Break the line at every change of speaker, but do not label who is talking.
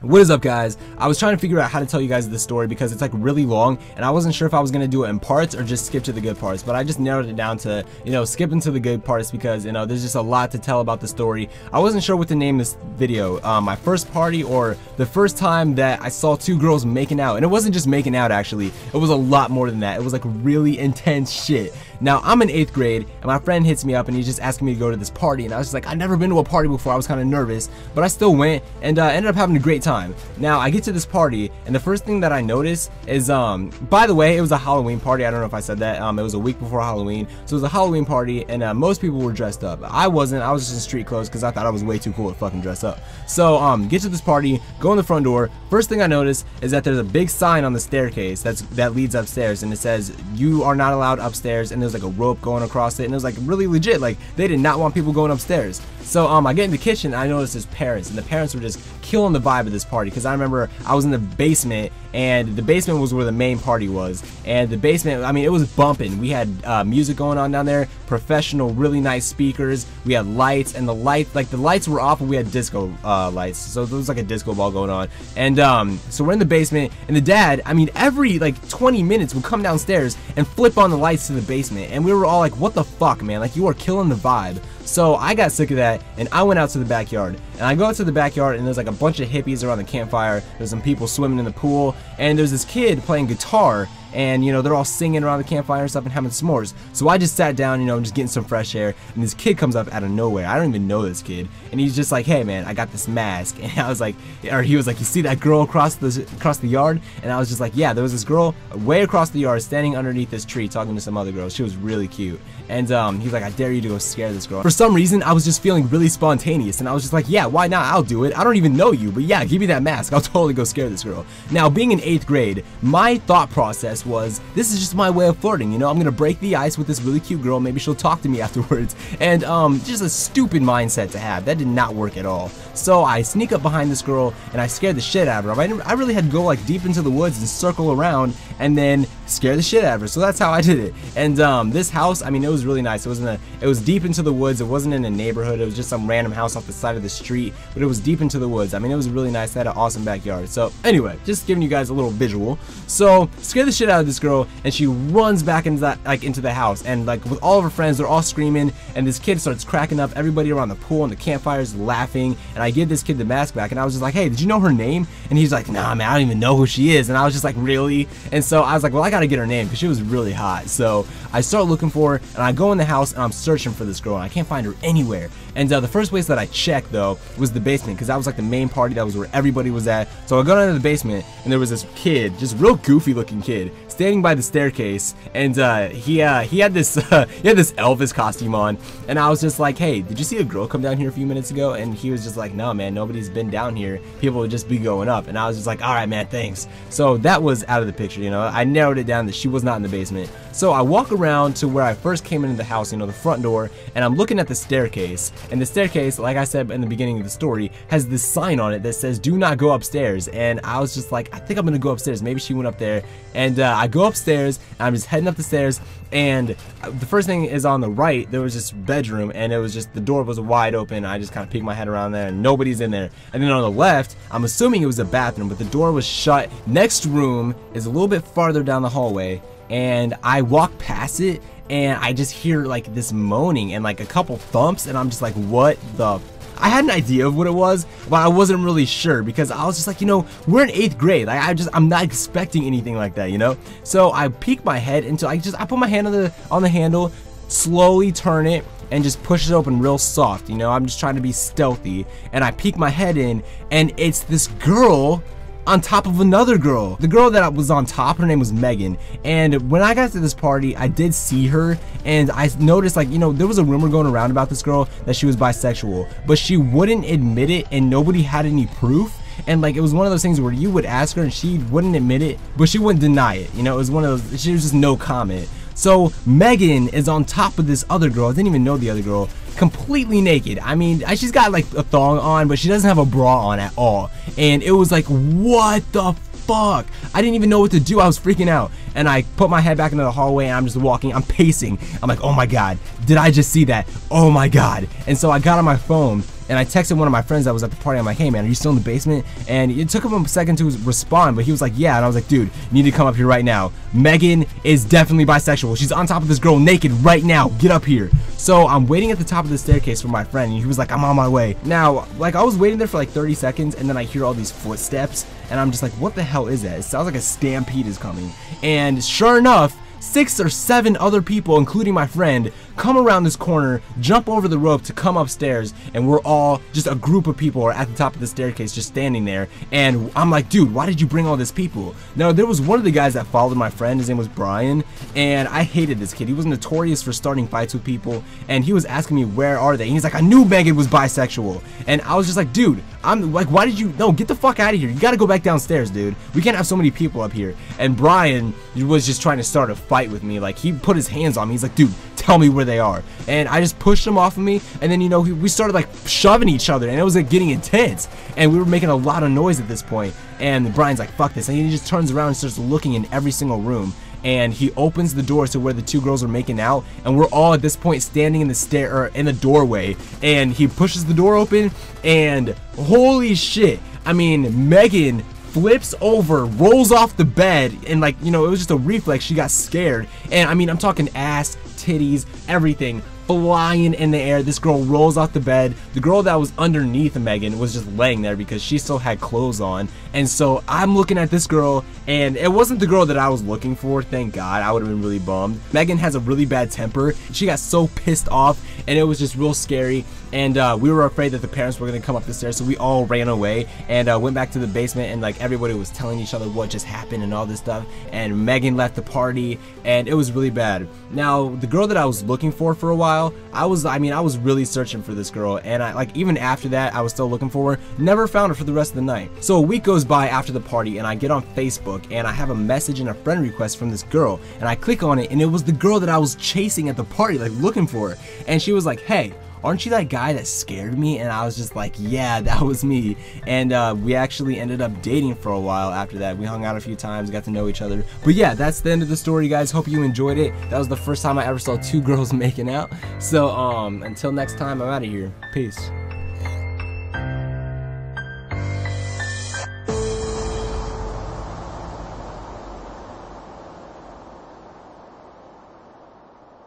What is up, guys? I was trying to figure out how to tell you guys this story because it's like really long and I wasn't sure if I was gonna do it in parts or just skip to the good parts, but I just narrowed it down to, skipping to the good parts because, there's just a lot to tell about the story. I wasn't sure what to name this video, my first party or the first time that I saw two girls making out. And it wasn't just making out, actually. It was a lot more than that. It was like really intense shit. Now, I'm in 8th grade and my friend hits me up and he's just asking me to go to this party, and I was just like, I've never been to a party before. I was kind of nervous, but I still went and ended up having a great time. Now, I get to this party and the first thing that I notice is, by the way, it was a Halloween party. I don't know if I said that. It was a week before Halloween, so it was a Halloween party, and most people were dressed up. I wasn't. I was just in street clothes because I thought I was way too cool to fucking dress up. So, get to this party, go in the front door. First thing I notice is that there's a big sign on the staircase that leads upstairs, and it says, "You are not allowed upstairs," and there's like a rope going across it, and it was like really legit. Like, they did not want people going upstairs. So, I get in the kitchen and I notice there's parents, and the parents were just killing the vibe of this party because I remember I was in the basement, and the basement was where the main party was, and the basement, I mean, it was bumping. We had music going on down there, professional, really nice speakers. We had lights, and the lights were off, and we had disco lights, so there was like a disco ball going on. And so we're in the basement, and the dad, I mean, every like 20 minutes would come downstairs and flip on the lights to the basement, and we were all like, what the fuck, man, like, you are killing the vibe. So I got sick of that, and I went out to the backyard, and I go out to the backyard, and there's like a bunch of hippies around the campfire. There's some people swimming in the pool, and there's this kid playing guitar, and they're all singing around the campfire and stuff and having s'mores. So I just sat down, just getting some fresh air, and this kid comes up out of nowhere. I don't even know this kid, and he's just like, "Hey man, I got this mask." And I was like, or he was like, "You see that girl across the yard?" And I was just like, "Yeah, there was this girl way across the yard standing underneath this tree talking to some other girl. She was really cute." And he's like, "I dare you to go scare this girl." For some reason, I was just feeling really spontaneous, and I was just like, "Yeah, why not? I'll do it. I don't even know you, but yeah, give me that mask. I'll totally go scare this girl." Now, being in 8th grade, my thought process was, this is just my way of flirting, I'm gonna break the ice with this really cute girl, maybe she'll talk to me afterwards, and just a stupid mindset to have. That did not work at all. So I sneak up behind this girl and I scared the shit out of her. I really had to go like deep into the woods and circle around and then scare the shit out of her. So that's how I did it. And this house, I mean, it was really nice. It was deep into the woods. It wasn't in a neighborhood. It was just some random house off the side of the street, but it was deep into the woods. I mean, it was really nice. They had an awesome backyard. So anyway, just giving you guys a little visual. So scare the shit out of this girl, and she runs back into the house, and like with all of her friends, they're all screaming, and this kid starts cracking up. Everybody around the pool and the campfires laughing, and I give this kid the mask back, and I was just like, "Hey, did you know her name?" And he's like, "Nah, man, I don't even know who she is." And I was just like, "Really?" And so I was like, "Well, I gotta get her name," because she was really hot. So I start looking for her, and I go in the house and I'm searching for this girl, and I can't find her anywhere. And the first place that I checked though was the basement, because that was like the main party. That was where everybody was at. So I go down to the basement, and there was this kid, just real goofy looking kid, standing by the staircase, and he had this Elvis costume on, and I was just like, "Hey, did you see a girl come down here a few minutes ago?" And he was just like, "No, man, nobody's been down here. People would just be going up." And I was just like, "All right, man, thanks." So that was out of the picture. I narrowed it down that she was not in the basement. So I walk around to where I first came into the house, the front door, and I'm looking at the staircase, and the staircase, like I said in the beginning of the story, has this sign on it that says, "Do not go upstairs." And I was just like, I think I'm gonna go upstairs. Maybe she went up there. And I go upstairs, and I'm just heading up the stairs, and the first thing is on the right, there was this bedroom, and it was just, the door was wide open. I just kind of peeked my head around there, and nobody's in there. And then on the left, I'm assuming it was a bathroom, but the door was shut. Next room is a little bit farther down the hallway, and I walk past it, and I just hear like this moaning and like a couple thumps, and I'm just like, what the f. I had an idea of what it was, but I wasn't really sure, because I was just like, we're in 8th grade. Like, I'm not expecting anything like that, So I peek my head into, I put my hand on the handle, slowly turn it, and just push it open real soft. I'm just trying to be stealthy, and I peek my head in, and it's this girl on top of another girl. The girl that was on top, her name was Megan, and when I got to this party, I did see her, and I noticed, like, there was a rumor going around about this girl that she was bisexual, but she wouldn't admit it, and nobody had any proof. And like, it was one of those things where you would ask her and she wouldn't admit it, but she wouldn't deny it. It was one of those, she was just no comment. So Megan is on top of this other girl. I didn't even know the other girl, completely naked. I mean, she's got like a thong on, but she doesn't have a bra on at all. And it was like, what the fuck? I didn't even know what to do. I was freaking out. And I put my head back into the hallway, and I'm just walking, I'm pacing. I'm like, oh my god, did I just see that? Oh my god. And so I got on my phone, and I texted one of my friends that was at the party. I'm like, hey man, are you still in the basement? And it took him a second to respond, but he was like, yeah. And I was like, dude, you need to come up here right now. Megan is definitely bisexual. She's on top of this girl naked right now. Get up here. So I'm waiting at the top of the staircase for my friend, and he was like, I'm on my way. Now, like, I was waiting there for like 30 seconds, and then I hear all these footsteps, and I'm just like, what the hell is that? It sounds like a stampede is coming. And sure enough, 6 or 7 other people, including my friend, come around this corner, jump over the rope to come upstairs, and we're all, just a group of people are at the top of the staircase just standing there. And I'm like, dude, why did you bring all these people? Now, there was one of the guys that followed my friend. His name was Brian, and I hated this kid. He was notorious for starting fights with people, and he was asking me, where are they? And he's like, I knew Megan was bisexual. And I was just like, dude, I'm like, why did you, no, get the fuck out of here. You gotta go back downstairs, dude. We can't have so many people up here. And Brian was just trying to start a fight with me. Like, he put his hands on me. He's like, dude, tell me where they are. And I just pushed him off of me, and then, you know, we started like shoving each other, and it was like getting intense, and we were making a lot of noise at this point. And Brian's like, fuck this, and he just turns around and starts looking in every single room, and he opens the door to where the 2 girls are making out, and we're all at this point standing in the doorway, and he pushes the door open, and holy shit, I mean, Megan flips over, rolls off the bed, and like, you know, it was just a reflex. She got scared, and I mean, I'm talking ass, titties, everything flying in the air. This girl rolls off the bed. The girl that was underneath Megan was just laying there because she still had clothes on. And so I'm looking at this girl, and it wasn't the girl that I was looking for, thank God. I would have been really bummed. Megan has a really bad temper. She got so pissed off, and it was just real scary. And we were afraid that the parents were gonna come up the stairs, so we all ran away and went back to the basement, and like everybody was telling each other what just happened and all this stuff. And Megan left the party, and it was really bad. Now, the girl that I was looking for a while, I was really searching for this girl, and even after that, I was still looking for her. Never found her for the rest of the night. So a week goes by after the party, and I get on Facebook, and I have a message and a friend request from this girl, and I click on it, and it was the girl that I was chasing at the party, like looking for her. And she was like, hey, aren't you that guy that scared me? And I was just like, yeah, that was me. And we actually ended up dating for a while after that. We hung out a few times, got to know each other. But yeah, that's the end of the story, guys. Hope you enjoyed it. That was the first time I ever saw 2 girls making out. So until next time, I'm out of here. Peace.